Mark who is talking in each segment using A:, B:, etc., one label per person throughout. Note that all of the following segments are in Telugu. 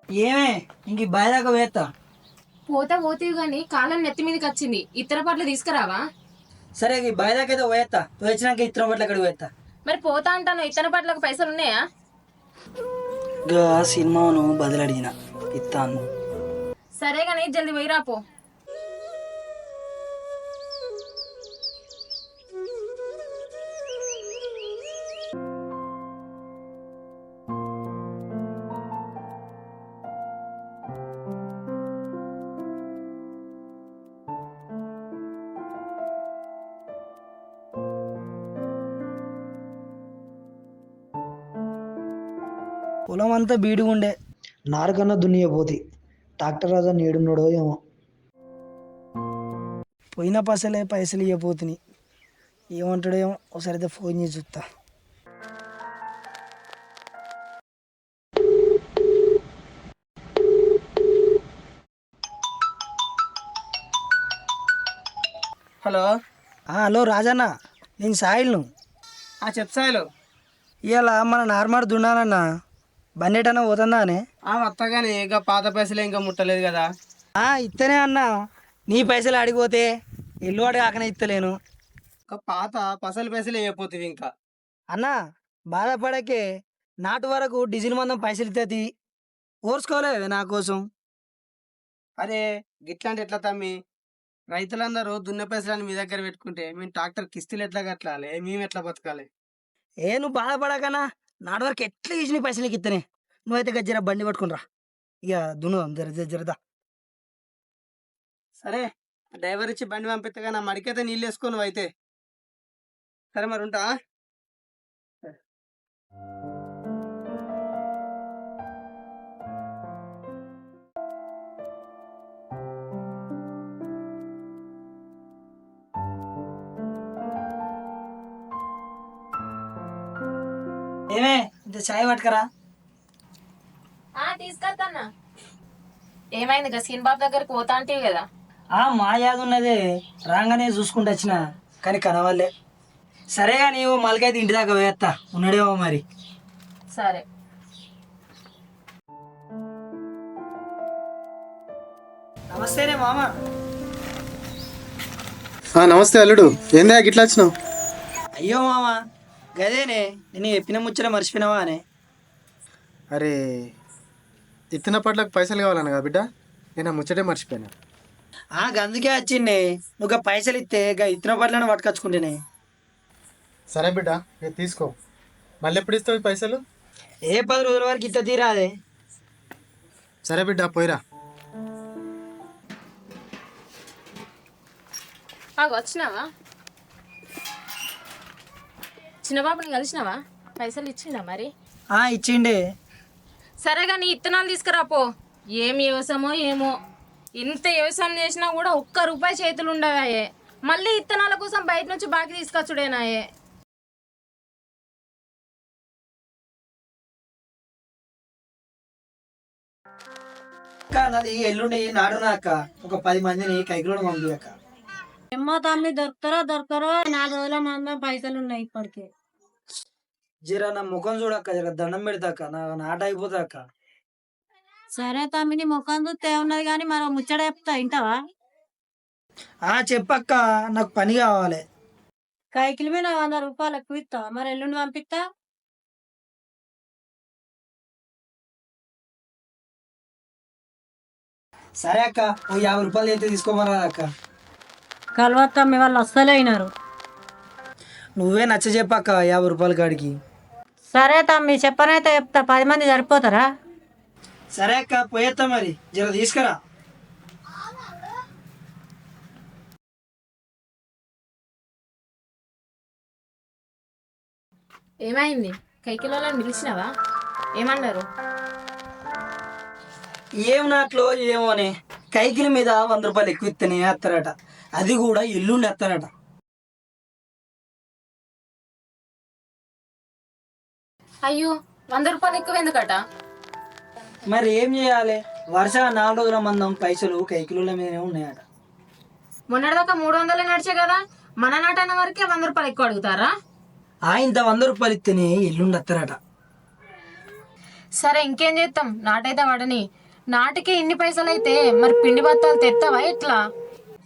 A: ఏమే ఇంక బయదాకా వేస్తా.
B: పోతేవి గాని కాలం నెత్తి మీదకి వచ్చింది. ఇతర పట్ల తీసుకురావా?
A: సరే ఈ బయదాకా అయితే పోయేస్తా. వచ్చినాక ఇత్తనం పట్ల అక్కడికి పోయేస్తా.
B: మరి పోతా అంటాను, ఇతర పట్లకు పైసలు ఉన్నాయా?
A: గా సినిమాను బదులడిగిన ఇస్తాను.
B: సరే గాని జల్ది పోయి రాపో.
A: పొలం అంతా బీడుగా ఉండే, నారుకన్నా దున్నియపోతి. ట్రాక్టర్ రాజా నేడున్నాడో ఏమో. పోయిన పైసలు ఇవ్వపోతుని ఏమంటాడో ఏమో. ఒకసారి అయితే ఫోన్ చేసి చూస్తా.
C: హలో.
A: హలో రాజన్న, నేను సాయిల్ను.
C: చెప్పు సాయిలు.
A: ఇవాళ మన నార్మల్ దున్నానన్నా బండేటన్నా పోతుందా అనే.
C: వస్తాగానే ఇంకా పాత పైసలే ఇంకా ముట్టలేదు కదా.
A: ఇస్తేనే అన్నా, నీ పైసలు అడిగిపోతే ఎల్లు అడిగి కాకనే ఇస్తలేను.
C: ఇంకా పాత పసలు పైసలే అయిపోతుంది ఇంకా.
A: అన్నా బాధపడకే, నాటు వరకు డీజిల్ మందం పైసలు ఇస్తుంది. ఓర్చుకోలేవే నా కోసం.
C: అరే గిట్లాంటి ఎట్లా తమ్మి? రైతులందరూ దున్న పైసలని మీ దగ్గర పెట్టుకుంటే మేము ట్రాక్టర్ కిస్తులు ఎట్లా కట్టాలి? మేము ఎట్లా బతకాలి?
A: నువ్వు బాధపడకనా, నాటు వరకు ఎట్లా చేసి నీ పైసలకి ఇస్తేనే. నువ్వైతే గజ్జర బండి పట్టుకునిరా, ఇక దున్నుదాం జరదా.
C: సరే, డ్రైవర్ ఇచ్చి బండి పంపిస్తగా నా మడికైతే నీళ్ళు వేసుకో నువ్వు అయితే. సరే మరి ఉంటా.
A: ఏమే ఇంత చాయ్ పట్టుకరా.
B: తీసుకొస్తానా. ఏమైంది? గసీన్ బాబు దగ్గరికి పోతా అంటే కదా.
A: మా యాద ఉన్నదే, రాగానే చూసుకుంటూ వచ్చిన కానీ కనవాలే. సరేగా నీవు మళ్ళకైతే ఇంటి దాకా వేస్తా, ఉన్నాడేమో మరి.
B: సరే.
A: నమస్తేనే మామ.
D: నమస్తే అల్లుడు, ఏందా గిట్లా వచ్చినావు?
A: అయ్యో మామ, గదేనే నేను చెప్పిన ముచ్చట మర్చిపోయినావా అనే.
D: అరే ఇత్తన పట్లకు పైసలు కావాలన్నా కదా బిడ్డ, నేను ఆ ముచ్చటే మర్చిపోయినా.
A: అందుకే వచ్చిండే, నువ్వు పైసలు ఇస్తే ఇతర పట్లను పట్టుకొచ్చుకుంటేనే.
D: సరే బిడ్డ, ఇక తీసుకో. మళ్ళీ ఎప్పుడు ఇస్తావు పైసలు?
A: 10 రోజుల వరకు ఇత్త తీరాదే.
D: సరే బిడ్డ, పోయిరా.
B: వచ్చినావా? చిన్నబాబుని కలిసినావా? పైసలు ఇచ్చిందా మరి?
A: ఇచ్చిండే.
B: సరేగా నీ ఇత్తనాలు తీసుకురాపో. ఏం వ్యవసాయమో ఏమో, ఇంత వ్యవసాయం చేసినా కూడా ఒక్క రూపాయి చేతులు ఉండవాయే. మళ్ళీ ఇత్తనాల కోసం బయట నుంచి బాకి తీసుకొచ్చుడేనాయే.
A: నాది ఎల్లుండి నాడునాక ఒక 10 మందిని కైకిలోని పంపియక.
E: ఏమో తమ్మి, దొరకరో 4 రోజుల మందం పైసలు ఉన్నాయి ఇప్పటికే.
A: జర నా ముఖం చూడక్క, జర దండం పెడతాక, నా నాట అయిపోతాక.
E: సరే తమ్మి, నీ ముఖం చూస్తే ఉన్నది కానీ మరో ముచ్చట చెప్తా, వింటావా?
A: చెప్పక్క, నాకు పని కావాలి.
E: కైకిలి మీద 100 రూపాయలు ఎక్కువ ఇస్తావా? మరి ఎల్లుండి పంపిస్తా.
A: సరే అక్క, ఓ 50 రూపాయలు అయితే తీసుకోమరా అక్క.
E: కలవత్తా, మీ వాళ్ళు అస్సలే అయినారు.
A: నువ్వే నచ్చ చెప్పక్క 50 రూపాయల కాడికి.
E: సరే తమ్మి, చెప్పనైతే చెప్తా. 10 మంది సరిపోతారా?
A: సరే అక్క, పోయేస్తా మరి, జర తీసుకురా.
B: ఏమైంది? కైకిలోళ్ళని పిలిచినావా? ఏమన్నారు?
A: ఏం నాట్లో ఏమో అని కైకిలి మీద 100 రూపాయలు ఎక్కువ ఇస్తేనే వేస్తారట. అది కూడా ఎల్లుండి వేస్తారట.
B: అయ్యో, 100 రూపాయలు ఎక్కువ ఎందుకట?
A: మరి ఏం చేయాలి? వరుస 4 రోజుల మందం పైసలు కైకిలోల మీదనే ఉన్నాయట.
B: మొన్నటిదాకా 300 నడిచే కదా, మన నాటన్న వరకే 100 రూపాయలు ఎక్కువ అడుగుతారా?
A: ఇంత 100 రూపాయలు ఇస్తేనే ఎల్లుండి వస్తారట.
B: సరే, ఇంకేం చేస్తాం, నాటైతే వాడని. నాటికి ఇన్ని పైసలు అయితే మరి పిండి బత్తాలు తెస్తావా ఎట్లా?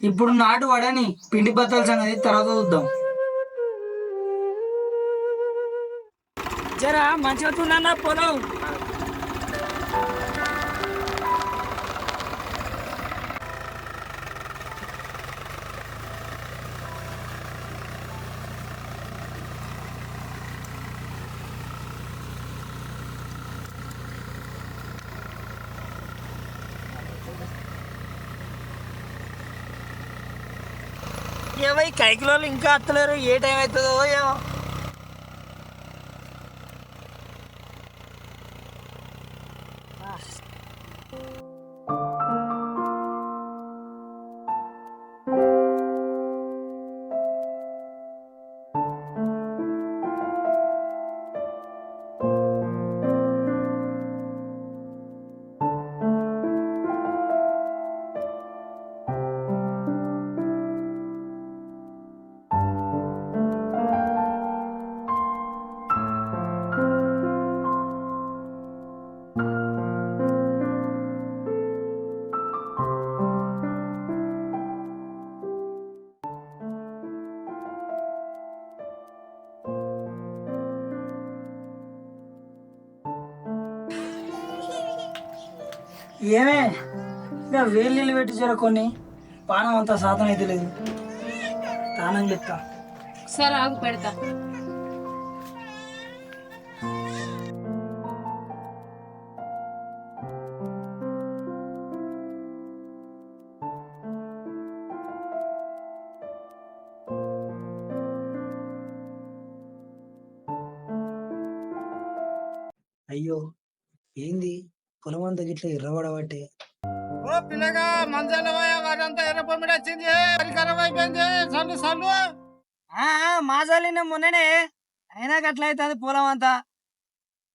A: ఇప్పుడు నాటు పడని పిండి బత్తాల సంగతి తర్వాత చూద్దాం. జరా మంచిగా తున్నా పొలం. ఏమో ఈ కైకిలోళ్ళు ఇంకా అత్తలేరు, ఏ టైం అవుతుందో ఏమో. ఏమే ఇంకా వేలు నీళ్ళు పెట్టి చూడ కొన్ని, పానం అంతా సాధన అయితే లేదు. తానం చెప్తా.
B: సరే ఆగు పెడతా.
A: అయ్యో ఏంది పొలం అంతా గిట్ల ఎర్రబడబట్టే.
C: ఓ పిల్లగా మంచాల వారంతా ఎర్ర పొమ్మిడి వచ్చింది, అది ఖరాబ్ అయిపోయింది. సల్లు సల్లు.
A: మాసాలిన మొన్ననే అయినా గట్ల అవుతుంది పొలం అంతా.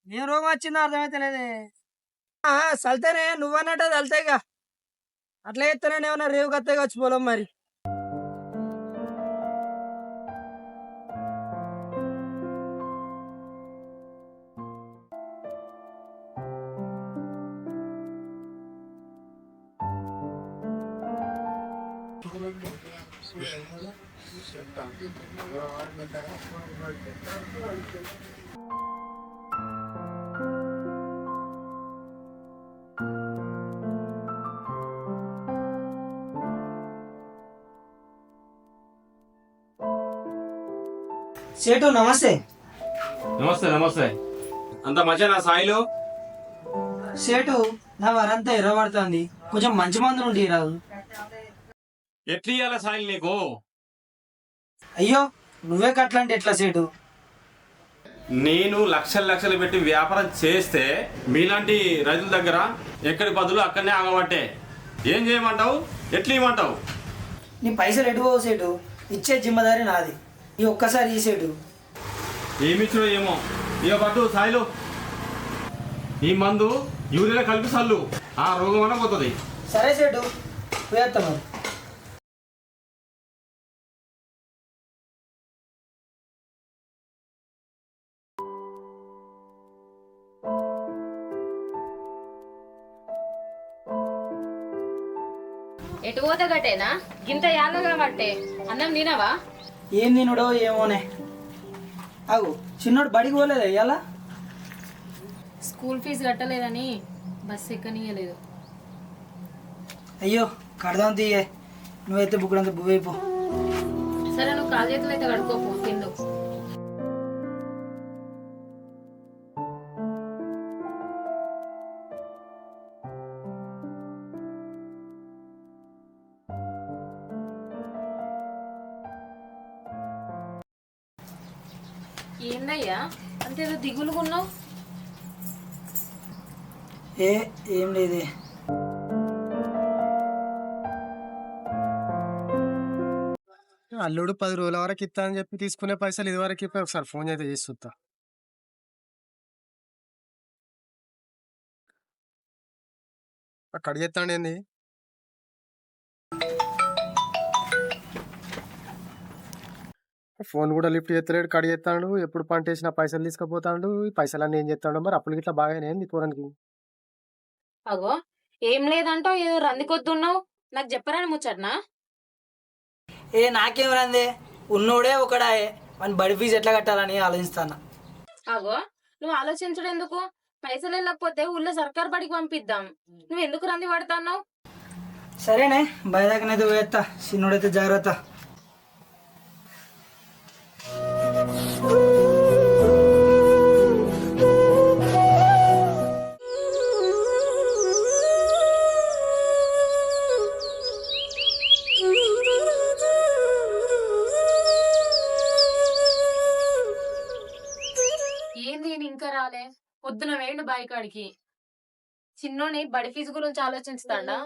A: ఏం రోగం వచ్చిందో అర్థమైతే లేదే. చల్తేనే నువ్వన్నట్టు చల్తాయిగా, అట్లా చేస్తేనే ఏమన్నా రేవు కత్తాయి వచ్చి పొలం మరి. సేటు నమస్తే.
F: నమస్తే నమస్తే. అంత మంచిగా నా సాయిలు?
A: సేటు నా వరంతా ఎర్రబడుతుంది, కొంచెం మంచి మందులు ఉండి రాదు.
F: ఎట్లా ఇయ్యాల సాయిలు నీకు?
A: అయ్యో నువ్వే కట్లంటే ఎట్లా సేటు?
F: నేను లక్షలు లక్షలు పెట్టి వ్యాపారం చేస్తే మీలాంటి రైతుల దగ్గర ఎక్కడి బదులు అక్కడనే ఆగబట్టే. ఏం చేయమంటావు? ఎట్లా ఇవ్వమంటావు?
A: నీ పైసలు ఎటు పోవు సేటు, ఇచ్చే జిమ్మదారి నాది. ఈ ఒక్కసారి ఈ సేటు.
F: ఏమిచ్చో ఏమో. ఇక పట్టు సాయిలు, ఈ మందు యూరియా కలిపి సల్లు, ఆ రోగం అన్న పోతుంది.
A: సరే సేటు వేస్తా మరి.
B: ఎటు పోతే గట్టేనా గింత యాదగా పట్టే అన్నం తినవా?
A: ఏం తినుడో ఏమోనే. అగు చిన్నోడు బడికి పోలేదా ఇవాళ?
B: స్కూల్ ఫీజు కట్టలేదని బస్సు ఎక్కనీయలేదు.
A: అయ్యో కడదాం తీయే, నువ్వైతే బుక్కుడంతా బువ్వైపో.
B: సరే నువ్వు కాలు చేతులు అయితే కడుక్కోపో, తిందు. ఏందయ్యా అంతేదో దిగులుకున్నావు?
A: ఏం లేదే.
D: అల్లుడు 10 రోజుల వరకు ఇస్తా అని చెప్పి తీసుకునే పైసలు ఇది వరకు ఇప్పి ఒకసారి ఫోన్ అయితే చేసి చూస్తా. కడిగెత్తాండి ఏంది? ఫోన్ కూడా లిఫ్ట్ చేస్తలేడు, కడిగెత్తాడు. ఎప్పుడు పంట వేసిన పైసలు తీసుకుపోతాడు. ఈ పైసలన్నీ ఏం చేస్తాడు మరి? అప్పులు గిట్లా బాగానే ఏంది పూరానికి?
B: అగో ఏం లేదంటో ఏదో రందికొద్దున్నావు, నాకు చెప్పరాని ముచ్చట్నా?
A: ఏ నాకేం రందే, ఉన్నోడే ఒకడాయే, మన బడి ఫీజు ఎట్లా కట్టాలని ఆలోచిస్తాను.
B: అగో నువ్వు ఆలోచించడం ఎందుకు? పైసలు వెళ్ళకపోతే ఊళ్ళో సర్కార్ బడికి పంపిద్దాం. నువ్వు ఎందుకు రంది పడతాన్నావు?
A: సరేనే, బయదాకనైతే పోయేస్తా, చిన్నోడైతే జాగ్రత్త.
B: ఏంది ఈయన ఇంకా రాలే? పొద్దున వేయండు బాయికాడికి. చిన్నోని బడి ఫీజు గురించి ఆలోచిస్తాడా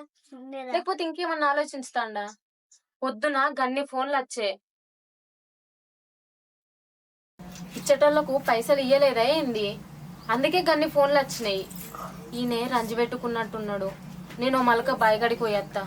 B: లేకపోతే ఇంకేమన్నా ఆలోచిస్తాడా? పొద్దున గన్ని ఫోన్లు వచ్చే ఇచ్చేటోళ్లకు పైసలు ఇయ్యలేదా ఏంది? అందుకే గన్ని ఫోన్లు వచ్చినాయి. ఈయనే రంజి పెట్టుకున్నట్టున్నాడు. నేను మలక బాయికాడికి పోయేత్తా.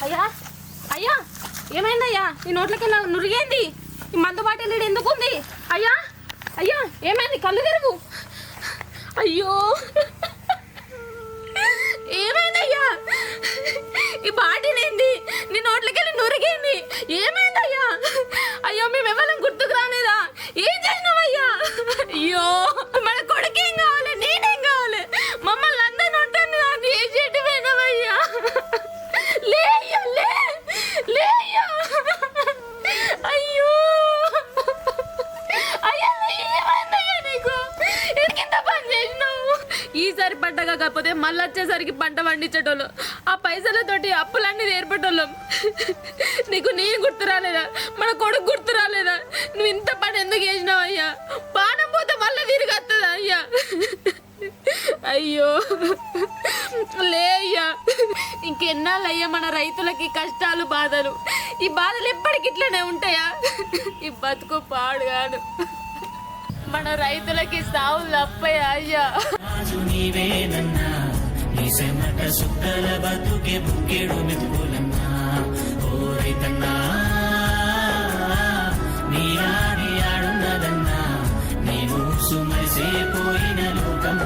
B: అయ్యా అయ్యా ఏమైందయ్యా? ఈ నోట్లకి నురిగేంది? ఈ మందు బాటిల్ ఈడ ఎందుకుంది? అయ్యా అయ్యా ఏమైంది? కళ్ళు తెరువు. అయ్యో ఏమైందయ్యా? ఈ బాటిల్ ఏంది? నీ నోట్లకెళ్ళి నురిగేంది? ఏమైందయ్యా? అయ్యో మేమెవరం గుర్తుకు రాలేదా? ఏం చేసినావయ్యా? అయ్యో మన కొడుకేం కావాలి, నేనేం కావాలి? మమ్మల్ని అందరిని ఉంటుంది దాన్ని ఏం చెట్టు పోయినావయ్యా? లే అయ్యా, లే లే అయ్యా. అయ్యో అయ్యా ఏమైందయ్యా నీకు? ఎందుకింత పని చేసినావు? ఈసారి పంట కాకపోతే మళ్ళీ వచ్చేసరికి పంట పండించేటోళ్ళు, ఆ పైసలతోటి అప్పులన్నీ ఏర్పడేటోళ్ళం. నీకు నీ గుర్తు రాలేదా? మన కొడుకు గుర్తు రాలేదా? నువ్వు ఇంత పని ఎందుకు చేసినావు అయ్యా? పానం పోతే మళ్ళీ తిరిగి వస్తుందా అయ్యా? అయ్యో లే అయ్యా. ఇంకెన్నాళ్ళయ్యా మన రైతులకి కష్టాలు బాధలు? ఈ బాధలు ఎప్పటికి ఇట్లనే ఉంటాయా? ఈ బతుకు పాడుగాను. మన రైతులకి సావు తప్పయా అయ్యా?
G: నేను సుమసే పోయిన లోకం